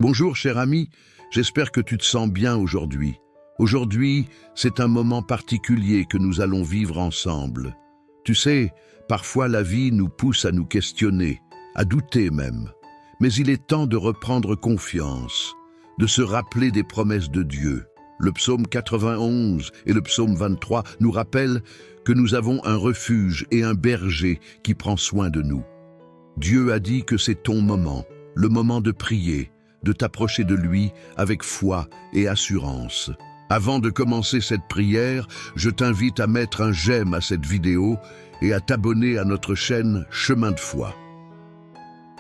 Bonjour cher ami, j'espère que tu te sens bien aujourd'hui. Aujourd'hui, c'est un moment particulier que nous allons vivre ensemble. Tu sais, parfois la vie nous pousse à nous questionner, à douter même. Mais il est temps de reprendre confiance, de se rappeler des promesses de Dieu. Le psaume 91 et le psaume 23 nous rappellent que nous avons un refuge et un berger qui prend soin de nous. Dieu a dit que c'est ton moment, le moment de prier, de t'approcher de lui avec foi et assurance. Avant de commencer cette prière, je t'invite à mettre un j'aime à cette vidéo et à t'abonner à notre chaîne Chemin de foi.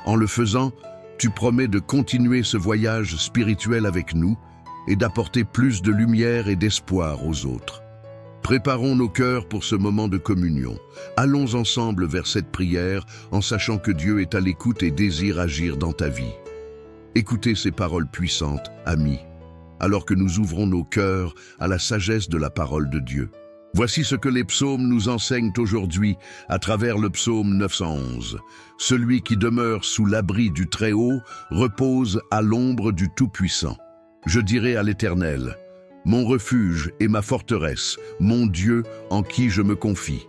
En le faisant, tu promets de continuer ce voyage spirituel avec nous et d'apporter plus de lumière et d'espoir aux autres. Préparons nos cœurs pour ce moment de communion. Allons ensemble vers cette prière en sachant que Dieu est à l'écoute et désire agir dans ta vie. Écoutez ces paroles puissantes, amis, alors que nous ouvrons nos cœurs à la sagesse de la parole de Dieu. Voici ce que les psaumes nous enseignent aujourd'hui à travers le psaume 911. Celui qui demeure sous l'abri du Très-Haut repose à l'ombre du Tout-Puissant. Je dirai à l'Éternel, mon refuge et ma forteresse, mon Dieu en qui je me confie.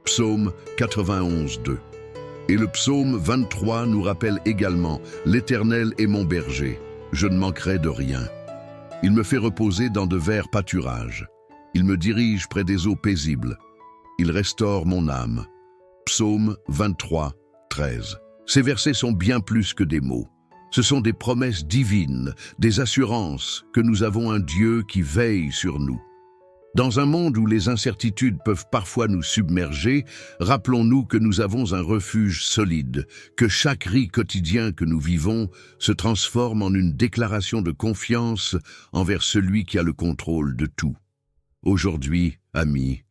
Psaume 91, 2. Et le psaume 23 nous rappelle également « L'Éternel est mon berger, je ne manquerai de rien. Il me fait reposer dans de verts pâturages. Il me dirige près des eaux paisibles. Il restaure mon âme. » Psaume 23, 13. Ces versets sont bien plus que des mots. Ce sont des promesses divines, des assurances que nous avons un Dieu qui veille sur nous. Dans un monde où les incertitudes peuvent parfois nous submerger, rappelons-nous que nous avons un refuge solide, que chaque ri quotidien que nous vivons se transforme en une déclaration de confiance envers celui qui a le contrôle de tout. Aujourd'hui, amis,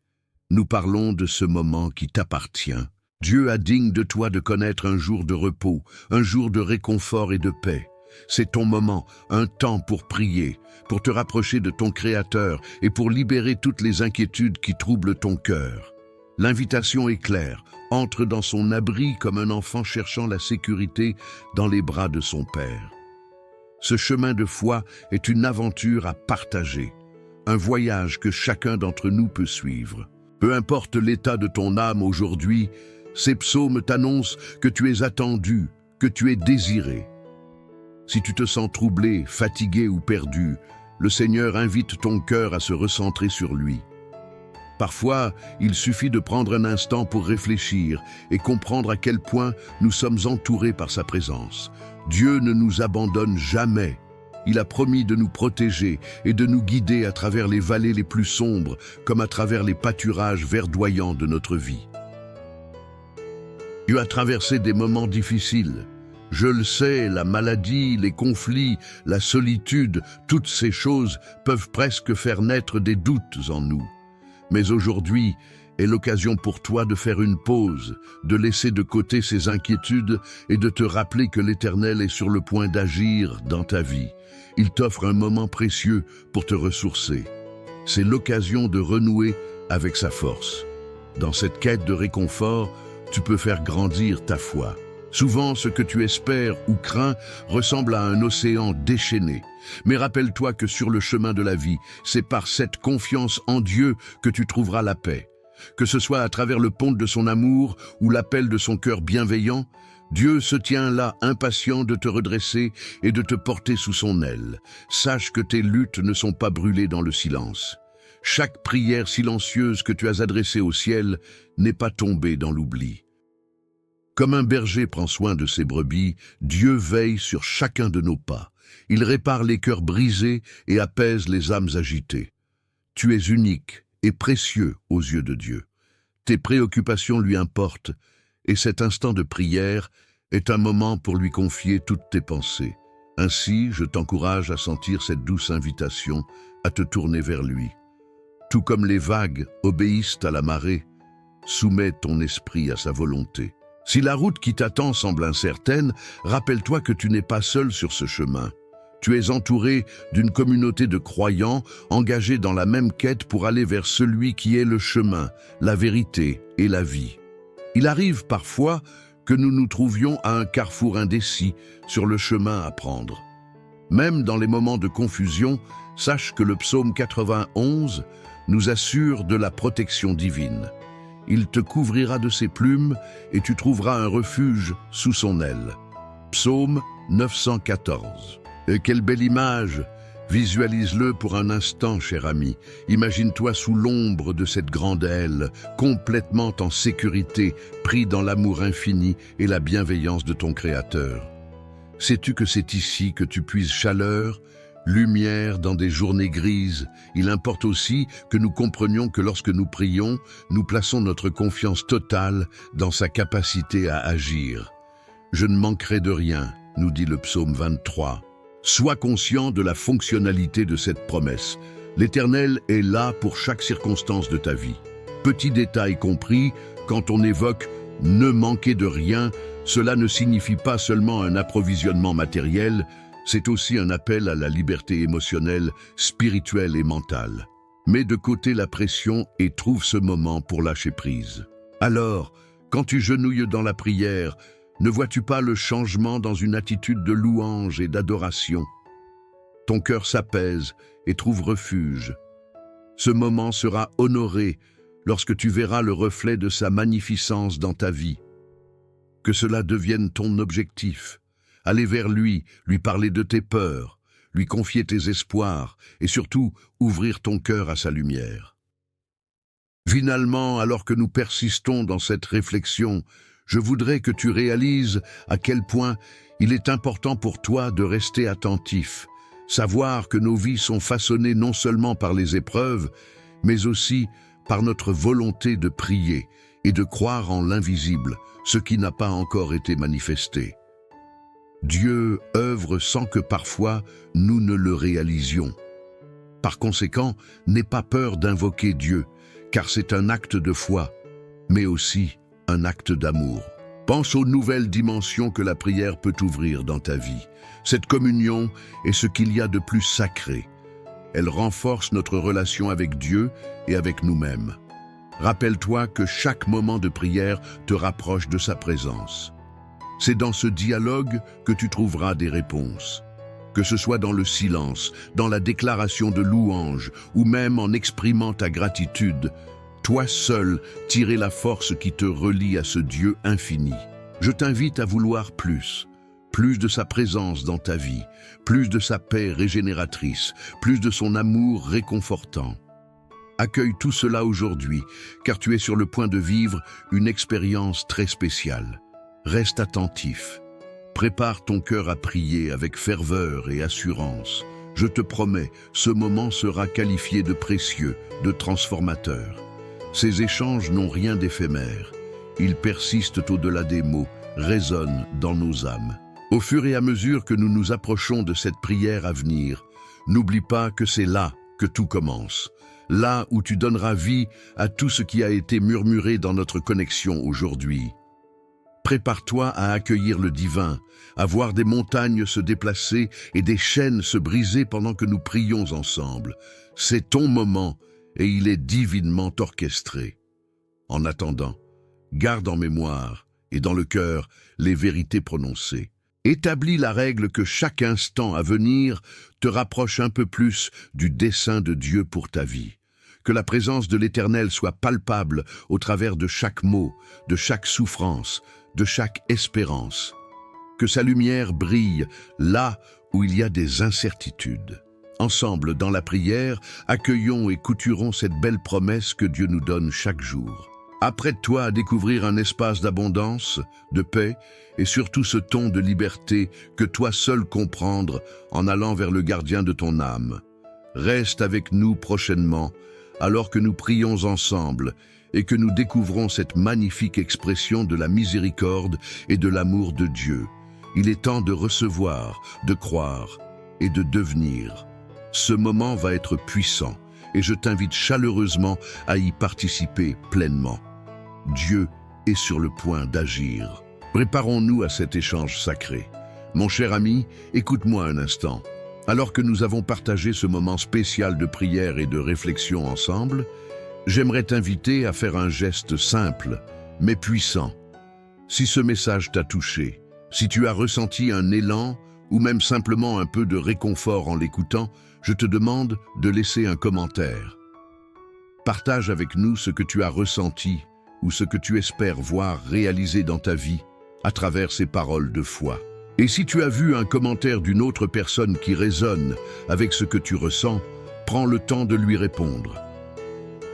nous parlons de ce moment qui t'appartient. Dieu a digne de toi de connaître un jour de repos, un jour de réconfort et de paix. C'est ton moment, un temps pour prier, pour te rapprocher de ton Créateur et pour libérer toutes les inquiétudes qui troublent ton cœur. L'invitation est claire, entre dans son abri comme un enfant cherchant la sécurité dans les bras de son Père. Ce chemin de foi est une aventure à partager, un voyage que chacun d'entre nous peut suivre. Peu importe l'état de ton âme aujourd'hui, ces psaumes t'annoncent que tu es attendu, que tu es désiré. Si tu te sens troublé, fatigué ou perdu, le Seigneur invite ton cœur à se recentrer sur lui. Parfois, il suffit de prendre un instant pour réfléchir et comprendre à quel point nous sommes entourés par sa présence. Dieu ne nous abandonne jamais. Il a promis de nous protéger et de nous guider à travers les vallées les plus sombres, comme à travers les pâturages verdoyants de notre vie. Tu as traversé des moments difficiles. Je le sais, la maladie, les conflits, la solitude, toutes ces choses peuvent presque faire naître des doutes en nous. Mais aujourd'hui est l'occasion pour toi de faire une pause, de laisser de côté ces inquiétudes et de te rappeler que l'Éternel est sur le point d'agir dans ta vie. Il t'offre un moment précieux pour te ressourcer. C'est l'occasion de renouer avec sa force. Dans cette quête de réconfort, tu peux faire grandir ta foi. Souvent, ce que tu espères ou crains ressemble à un océan déchaîné. Mais rappelle-toi que sur le chemin de la vie, c'est par cette confiance en Dieu que tu trouveras la paix. Que ce soit à travers le pont de son amour ou l'appel de son cœur bienveillant, Dieu se tient là impatient de te redresser et de te porter sous son aile. Sache que tes luttes ne sont pas brûlées dans le silence. Chaque prière silencieuse que tu as adressée au ciel n'est pas tombée dans l'oubli. Comme un berger prend soin de ses brebis, Dieu veille sur chacun de nos pas. Il répare les cœurs brisés et apaise les âmes agitées. Tu es unique et précieux aux yeux de Dieu. Tes préoccupations lui importent et cet instant de prière est un moment pour lui confier toutes tes pensées. Ainsi, je t'encourage à sentir cette douce invitation à te tourner vers lui. Tout comme les vagues obéissent à la marée, soumets ton esprit à sa volonté. Si la route qui t'attend semble incertaine, rappelle-toi que tu n'es pas seul sur ce chemin. Tu es entouré d'une communauté de croyants engagés dans la même quête pour aller vers celui qui est le chemin, la vérité et la vie. Il arrive parfois que nous nous trouvions à un carrefour indécis sur le chemin à prendre. Même dans les moments de confusion, sache que le psaume 91 nous assure de la protection divine. Il te couvrira de ses plumes et tu trouveras un refuge sous son aile. Psaume 914. Et quelle belle image! Visualise-le pour un instant, cher ami. Imagine-toi sous l'ombre de cette grande aile, complètement en sécurité, pris dans l'amour infini et la bienveillance de ton Créateur. Sais-tu que c'est ici que tu puises chaleur, lumière dans des journées grises? Il importe aussi que nous comprenions que lorsque nous prions, nous plaçons notre confiance totale dans sa capacité à agir. « Je ne manquerai de rien », nous dit le psaume 23. Sois conscient de la fonctionnalité de cette promesse. L'Éternel est là pour chaque circonstance de ta vie. Petit détail compris, quand on évoque « ne manquer de rien », cela ne signifie pas seulement un approvisionnement matériel, c'est aussi un appel à la liberté émotionnelle, spirituelle et mentale. Mets de côté la pression et trouve ce moment pour lâcher prise. Alors, quand tu genouilles dans la prière, ne vois-tu pas le changement dans une attitude de louange et d'adoration? Ton cœur s'apaise et trouve refuge. Ce moment sera honoré lorsque tu verras le reflet de sa magnificence dans ta vie. Que cela devienne ton objectif. Aller vers lui parler de tes peurs, lui confier tes espoirs et surtout ouvrir ton cœur à sa lumière. Finalement, alors que nous persistons dans cette réflexion, je voudrais que tu réalises à quel point il est important pour toi de rester attentif, savoir que nos vies sont façonnées non seulement par les épreuves, mais aussi par notre volonté de prier et de croire en l'invisible, ce qui n'a pas encore été manifesté. Dieu œuvre sans que parfois nous ne le réalisions. Par conséquent, n'aie pas peur d'invoquer Dieu, car c'est un acte de foi, mais aussi un acte d'amour. Pense aux nouvelles dimensions que la prière peut ouvrir dans ta vie. Cette communion est ce qu'il y a de plus sacré. Elle renforce notre relation avec Dieu et avec nous-mêmes. Rappelle-toi que chaque moment de prière te rapproche de sa présence. C'est dans ce dialogue que tu trouveras des réponses. Que ce soit dans le silence, dans la déclaration de louange ou même en exprimant ta gratitude, toi seul tirer la force qui te relie à ce Dieu infini. Je t'invite à vouloir plus de sa présence dans ta vie, plus de sa paix régénératrice, plus de son amour réconfortant. Accueille tout cela aujourd'hui, car tu es sur le point de vivre une expérience très spéciale. Reste attentif. Prépare ton cœur à prier avec ferveur et assurance. Je te promets, ce moment sera qualifié de précieux, de transformateur. Ces échanges n'ont rien d'éphémère. Ils persistent au-delà des mots, résonnent dans nos âmes. Au fur et à mesure que nous nous approchons de cette prière à venir, n'oublie pas que c'est là que tout commence. Là où tu donneras vie à tout ce qui a été murmuré dans notre connexion aujourd'hui. Prépare-toi à accueillir le divin, à voir des montagnes se déplacer et des chaînes se briser pendant que nous prions ensemble. C'est ton moment et il est divinement orchestré. En attendant, garde en mémoire et dans le cœur les vérités prononcées. Établis la règle que chaque instant à venir te rapproche un peu plus du dessein de Dieu pour ta vie. Que la présence de l'Éternel soit palpable au travers de chaque mot, de chaque souffrance, de chaque espérance. Que sa lumière brille là où il y a des incertitudes. Ensemble, dans la prière, accueillons et couturons cette belle promesse que Dieu nous donne chaque jour. Apprête-toi à découvrir un espace d'abondance, de paix et surtout ce ton de liberté que toi seul comprendre en allant vers le gardien de ton âme. Reste avec nous prochainement, alors que nous prions ensemble et que nous découvrons cette magnifique expression de la miséricorde et de l'amour de Dieu. Il est temps de recevoir, de croire et de devenir. Ce moment va être puissant et je t'invite chaleureusement à y participer pleinement. Dieu est sur le point d'agir. Préparons-nous à cet échange sacré. Mon cher ami, écoute-moi un instant. Alors que nous avons partagé ce moment spécial de prière et de réflexion ensemble, j'aimerais t'inviter à faire un geste simple, mais puissant. Si ce message t'a touché, si tu as ressenti un élan ou même simplement un peu de réconfort en l'écoutant, je te demande de laisser un commentaire. Partage avec nous ce que tu as ressenti ou ce que tu espères voir réalisé dans ta vie à travers ces paroles de foi. Et si tu as vu un commentaire d'une autre personne qui résonne avec ce que tu ressens, prends le temps de lui répondre.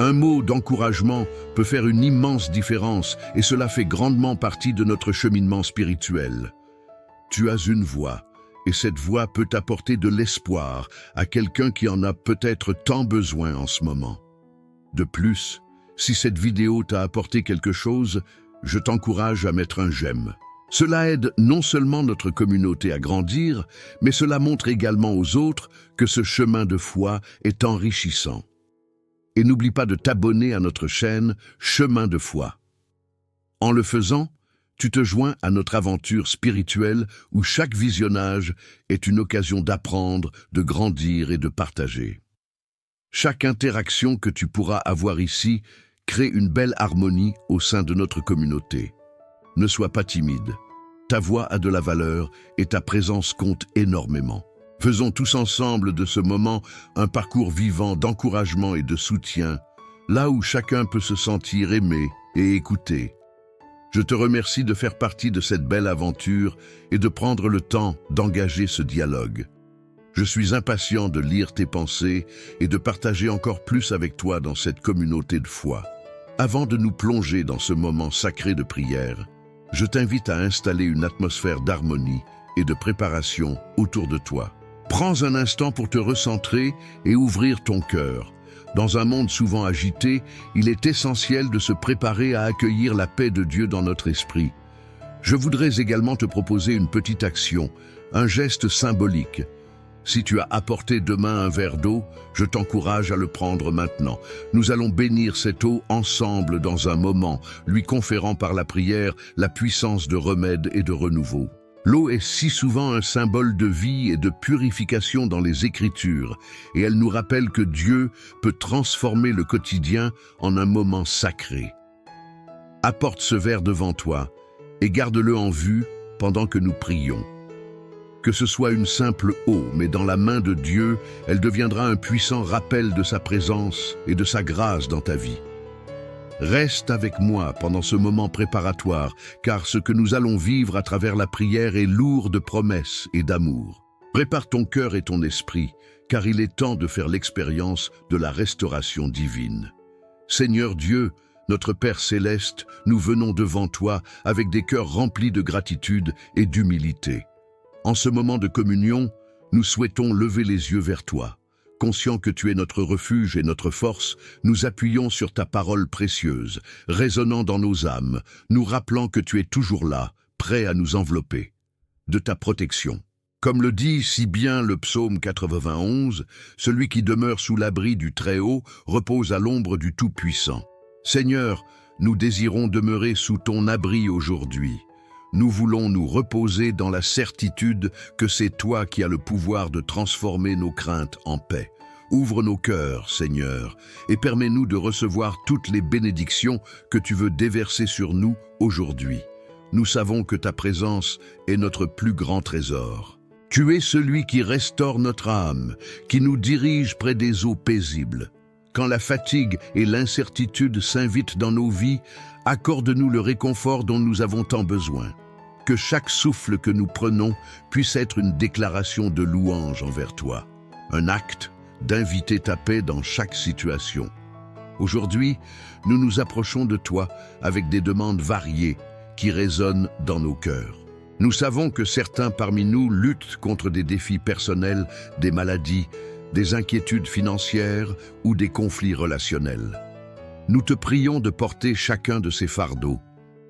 Un mot d'encouragement peut faire une immense différence et cela fait grandement partie de notre cheminement spirituel. Tu as une voix et cette voix peut apporter de l'espoir à quelqu'un qui en a peut-être tant besoin en ce moment. De plus, si cette vidéo t'a apporté quelque chose, je t'encourage à mettre un j'aime. Cela aide non seulement notre communauté à grandir, mais cela montre également aux autres que ce chemin de foi est enrichissant. Et n'oublie pas de t'abonner à notre chaîne Chemin de foi. En le faisant, tu te joins à notre aventure spirituelle où chaque visionnage est une occasion d'apprendre, de grandir et de partager. Chaque interaction que tu pourras avoir ici crée une belle harmonie au sein de notre communauté. Ne sois pas timide. Ta voix a de la valeur et ta présence compte énormément. Faisons tous ensemble de ce moment un parcours vivant d'encouragement et de soutien, là où chacun peut se sentir aimé et écouté. Je te remercie de faire partie de cette belle aventure et de prendre le temps d'engager ce dialogue. Je suis impatient de lire tes pensées et de partager encore plus avec toi dans cette communauté de foi. Avant de nous plonger dans ce moment sacré de prière, je t'invite à installer une atmosphère d'harmonie et de préparation autour de toi. Prends un instant pour te recentrer et ouvrir ton cœur. Dans un monde souvent agité, il est essentiel de se préparer à accueillir la paix de Dieu dans notre esprit. Je voudrais également te proposer une petite action, un geste symbolique. Si tu as apporté demain un verre d'eau, je t'encourage à le prendre maintenant. Nous allons bénir cette eau ensemble dans un moment, lui conférant par la prière la puissance de remède et de renouveau. L'eau est si souvent un symbole de vie et de purification dans les Écritures, et elle nous rappelle que Dieu peut transformer le quotidien en un moment sacré. Apporte ce verre devant toi et garde-le en vue pendant que nous prions. Que ce soit une simple eau, mais dans la main de Dieu, elle deviendra un puissant rappel de sa présence et de sa grâce dans ta vie. Reste avec moi pendant ce moment préparatoire, car ce que nous allons vivre à travers la prière est lourd de promesses et d'amour. Prépare ton cœur et ton esprit, car il est temps de faire l'expérience de la restauration divine. Seigneur Dieu, notre Père céleste, nous venons devant toi avec des cœurs remplis de gratitude et d'humilité. En ce moment de communion, nous souhaitons lever les yeux vers toi. Conscients que tu es notre refuge et notre force, nous appuyons sur ta parole précieuse, résonnant dans nos âmes, nous rappelant que tu es toujours là, prêt à nous envelopper de ta protection. Comme le dit si bien le psaume 91, celui qui demeure sous l'abri du Très-Haut repose à l'ombre du Tout-Puissant. Seigneur, nous désirons demeurer sous ton abri aujourd'hui. Nous voulons nous reposer dans la certitude que c'est toi qui as le pouvoir de transformer nos craintes en paix. Ouvre nos cœurs, Seigneur, et permets-nous de recevoir toutes les bénédictions que tu veux déverser sur nous aujourd'hui. Nous savons que ta présence est notre plus grand trésor. Tu es celui qui restaure notre âme, qui nous dirige près des eaux paisibles. Quand la fatigue et l'incertitude s'invitent dans nos vies, accorde-nous le réconfort dont nous avons tant besoin. Que chaque souffle que nous prenons puisse être une déclaration de louange envers toi, un acte d'inviter ta paix dans chaque situation. Aujourd'hui, nous nous approchons de toi avec des demandes variées qui résonnent dans nos cœurs. Nous savons que certains parmi nous luttent contre des défis personnels, des maladies, des inquiétudes financières ou des conflits relationnels. Nous te prions de porter chacun de ces fardeaux.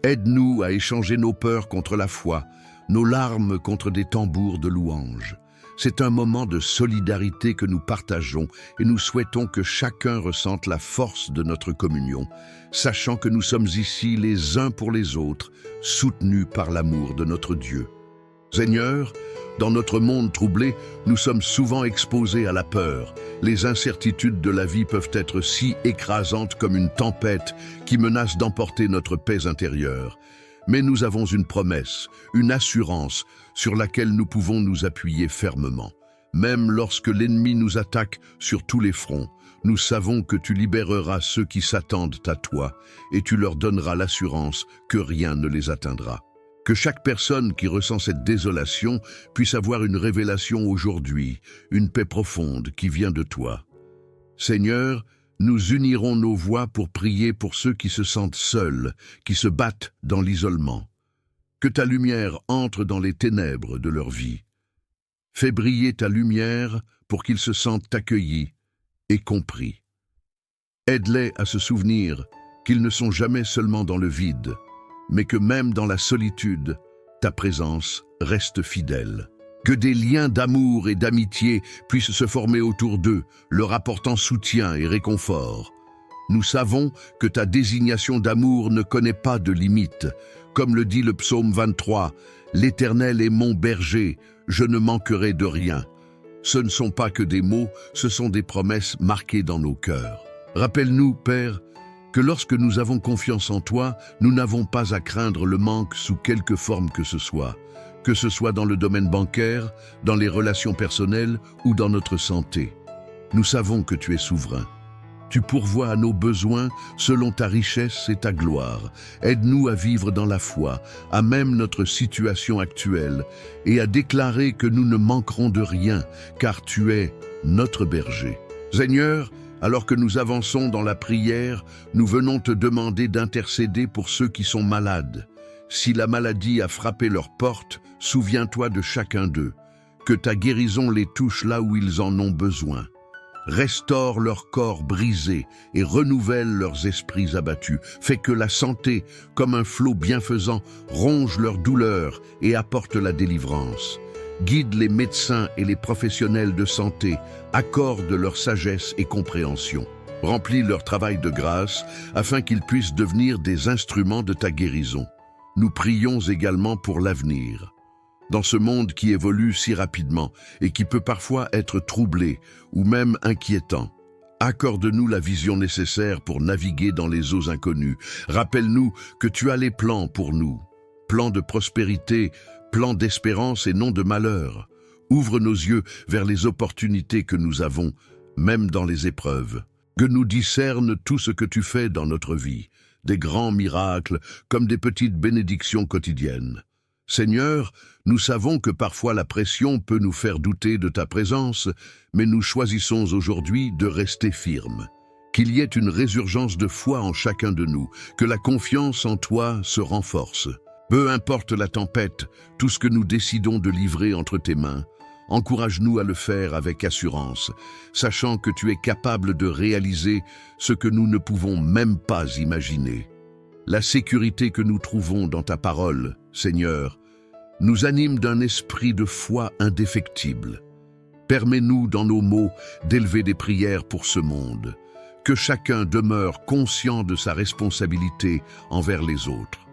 Aide-nous à échanger nos peurs contre la foi, nos larmes contre des tambours de louange. C'est un moment de solidarité que nous partageons et nous souhaitons que chacun ressente la force de notre communion, sachant que nous sommes ici les uns pour les autres, soutenus par l'amour de notre Dieu. Seigneur, dans notre monde troublé, nous sommes souvent exposés à la peur. Les incertitudes de la vie peuvent être si écrasantes comme une tempête qui menace d'emporter notre paix intérieure. Mais nous avons une promesse, une assurance sur laquelle nous pouvons nous appuyer fermement. Même lorsque l'ennemi nous attaque sur tous les fronts, nous savons que tu libéreras ceux qui s'attendent à toi et tu leur donneras l'assurance que rien ne les atteindra. Que chaque personne qui ressent cette désolation puisse avoir une révélation aujourd'hui, une paix profonde qui vient de toi. Seigneur, nous unirons nos voix pour prier pour ceux qui se sentent seuls, qui se battent dans l'isolement. Que ta lumière entre dans les ténèbres de leur vie. Fais briller ta lumière pour qu'ils se sentent accueillis et compris. Aide-les à se souvenir qu'ils ne sont jamais seulement dans le vide, mais que même dans la solitude, ta présence reste fidèle. Que des liens d'amour et d'amitié puissent se former autour d'eux, leur apportant soutien et réconfort. Nous savons que ta désignation d'amour ne connaît pas de limite. Comme le dit le psaume 23, « L'Éternel est mon berger, je ne manquerai de rien ». Ce ne sont pas que des mots, ce sont des promesses marquées dans nos cœurs. Rappelle-nous, Père, que lorsque nous avons confiance en toi, nous n'avons pas à craindre le manque sous quelque forme que ce soit dans le domaine bancaire, dans les relations personnelles ou dans notre santé. Nous savons que tu es souverain. Tu pourvois à nos besoins selon ta richesse et ta gloire. Aide-nous à vivre dans la foi, à même notre situation actuelle, et à déclarer que nous ne manquerons de rien, car tu es notre berger. Seigneur, alors que nous avançons dans la prière, nous venons te demander d'intercéder pour ceux qui sont malades. Si la maladie a frappé leur porte, souviens-toi de chacun d'eux. Que ta guérison les touche là où ils en ont besoin. Restaure leur corps brisé et renouvelle leurs esprits abattus. Fais que la santé, comme un flot bienfaisant, ronge leurs douleurs et apporte la délivrance. Guide les médecins et les professionnels de santé, accorde leur sagesse et compréhension. Remplis leur travail de grâce afin qu'ils puissent devenir des instruments de ta guérison. Nous prions également pour l'avenir. Dans ce monde qui évolue si rapidement et qui peut parfois être troublé ou même inquiétant, accorde-nous la vision nécessaire pour naviguer dans les eaux inconnues. Rappelle-nous que tu as les plans pour nous, plans de prospérité, plans d'espérance et non de malheur. Ouvre nos yeux vers les opportunités que nous avons, même dans les épreuves. Que nous discerne tout ce que tu fais dans notre vie, des grands miracles comme des petites bénédictions quotidiennes. Seigneur, nous savons que parfois la pression peut nous faire douter de ta présence, mais nous choisissons aujourd'hui de rester firmes. Qu'il y ait une résurgence de foi en chacun de nous, que la confiance en toi se renforce. Peu importe la tempête, tout ce que nous décidons de livrer entre tes mains, encourage-nous à le faire avec assurance, sachant que tu es capable de réaliser ce que nous ne pouvons même pas imaginer. La sécurité que nous trouvons dans ta parole, Seigneur, nous anime d'un esprit de foi indéfectible. Permets-nous dans nos mots d'élever des prières pour ce monde, que chacun demeure conscient de sa responsabilité envers les autres.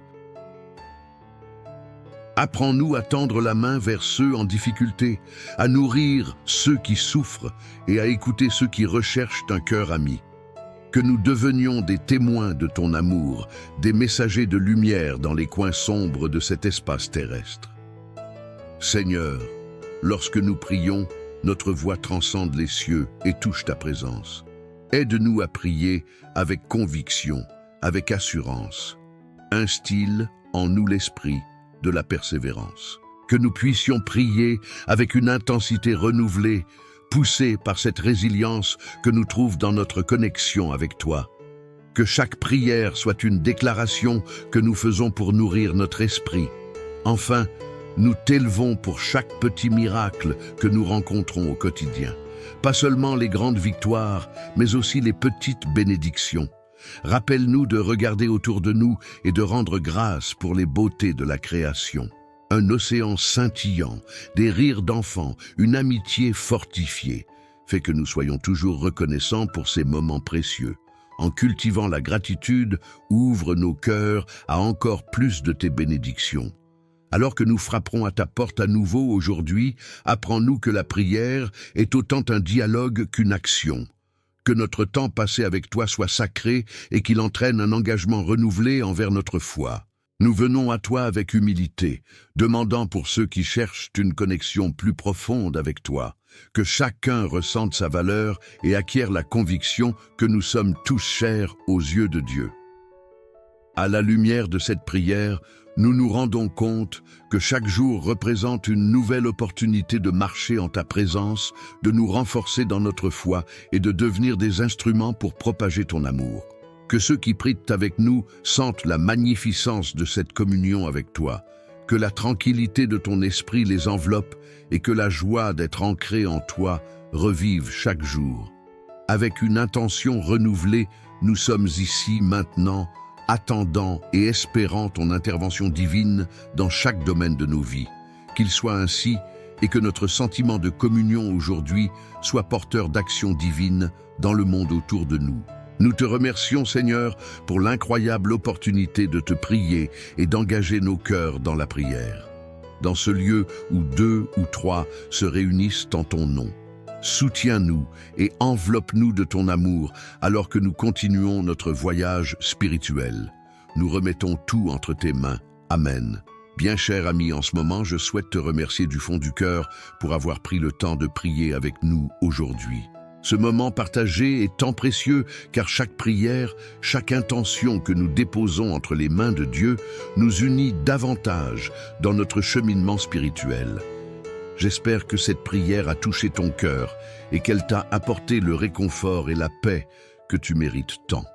Apprends-nous à tendre la main vers ceux en difficulté, à nourrir ceux qui souffrent et à écouter ceux qui recherchent un cœur ami. Que nous devenions des témoins de ton amour, des messagers de lumière dans les coins sombres de cet espace terrestre. Seigneur, lorsque nous prions, notre voix transcende les cieux et touche ta présence. Aide-nous à prier avec conviction, avec assurance. Instille en nous l'esprit de la persévérance. Que nous puissions prier avec une intensité renouvelée, poussés par cette résilience que nous trouvons dans notre connexion avec toi. Que chaque prière soit une déclaration que nous faisons pour nourrir notre esprit. Enfin, nous t'élevons pour chaque petit miracle que nous rencontrons au quotidien. Pas seulement les grandes victoires, mais aussi les petites bénédictions. Rappelle-nous de regarder autour de nous et de rendre grâce pour les beautés de la création. Un océan scintillant, des rires d'enfants, une amitié fortifiée, fait que nous soyons toujours reconnaissants pour ces moments précieux. En cultivant la gratitude, ouvre nos cœurs à encore plus de tes bénédictions. Alors que nous frapperons à ta porte à nouveau aujourd'hui, apprends-nous que la prière est autant un dialogue qu'une action. Que notre temps passé avec toi soit sacré et qu'il entraîne un engagement renouvelé envers notre foi. Nous venons à toi avec humilité, demandant pour ceux qui cherchent une connexion plus profonde avec toi, que chacun ressente sa valeur et acquiert la conviction que nous sommes tous chers aux yeux de Dieu. À la lumière de cette prière, nous nous rendons compte que chaque jour représente une nouvelle opportunité de marcher en ta présence, de nous renforcer dans notre foi et de devenir des instruments pour propager ton amour. Que ceux qui prient avec nous sentent la magnificence de cette communion avec toi, que la tranquillité de ton esprit les enveloppe et que la joie d'être ancré en toi revive chaque jour. Avec une intention renouvelée, nous sommes ici maintenant, attendant et espérant ton intervention divine dans chaque domaine de nos vies. Qu'il soit ainsi et que notre sentiment de communion aujourd'hui soit porteur d'action divine dans le monde autour de nous. Nous te remercions, Seigneur, pour l'incroyable opportunité de te prier et d'engager nos cœurs dans la prière. Dans ce lieu où 2 ou 3 se réunissent en ton nom. Soutiens-nous et enveloppe-nous de ton amour alors que nous continuons notre voyage spirituel. Nous remettons tout entre tes mains. Amen. Bien cher ami, en ce moment, je souhaite te remercier du fond du cœur pour avoir pris le temps de prier avec nous aujourd'hui. Ce moment partagé est tant précieux car chaque prière, chaque intention que nous déposons entre les mains de Dieu nous unit davantage dans notre cheminement spirituel. J'espère que cette prière a touché ton cœur et qu'elle t'a apporté le réconfort et la paix que tu mérites tant.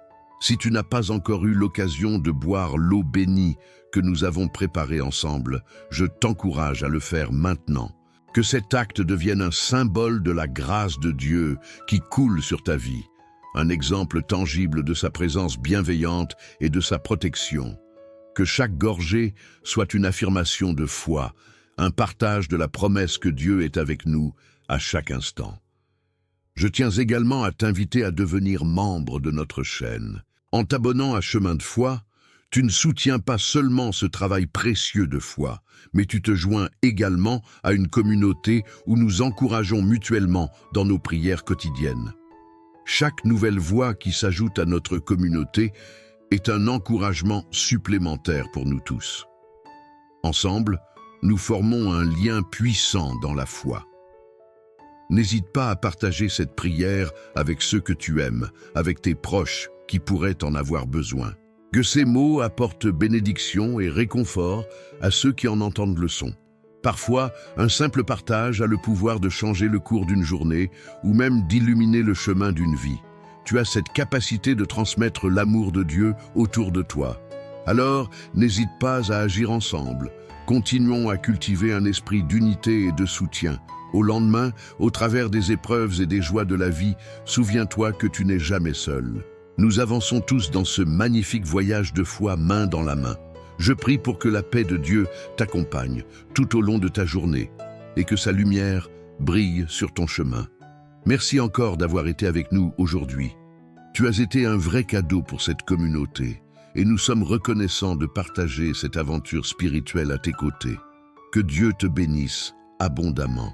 Si tu n'as pas encore eu l'occasion de boire l'eau bénie que nous avons préparée ensemble, je t'encourage à le faire maintenant. Que cet acte devienne un symbole de la grâce de Dieu qui coule sur ta vie, un exemple tangible de sa présence bienveillante et de sa protection. Que chaque gorgée soit une affirmation de foi, un partage de la promesse que Dieu est avec nous à chaque instant. Je tiens également à t'inviter à devenir membre de notre chaîne. En t'abonnant à Chemin de foi, tu ne soutiens pas seulement ce travail précieux de foi, mais tu te joins également à une communauté où nous encourageons mutuellement dans nos prières quotidiennes. Chaque nouvelle voix qui s'ajoute à notre communauté est un encouragement supplémentaire pour nous tous. Ensemble, nous formons un lien puissant dans la foi. N'hésite pas à partager cette prière avec ceux que tu aimes, avec tes proches qui pourraient en avoir besoin. Que ces mots apportent bénédiction et réconfort à ceux qui en entendent le son. Parfois, un simple partage a le pouvoir de changer le cours d'une journée ou même d'illuminer le chemin d'une vie. Tu as cette capacité de transmettre l'amour de Dieu autour de toi. Alors, n'hésite pas à agir ensemble. Continuons à cultiver un esprit d'unité et de soutien. Au lendemain, au travers des épreuves et des joies de la vie, souviens-toi que tu n'es jamais seul. Nous avançons tous dans ce magnifique voyage de foi main dans la main. Je prie pour que la paix de Dieu t'accompagne tout au long de ta journée et que sa lumière brille sur ton chemin. Merci encore d'avoir été avec nous aujourd'hui. Tu as été un vrai cadeau pour cette communauté et nous sommes reconnaissants de partager cette aventure spirituelle à tes côtés. Que Dieu te bénisse abondamment.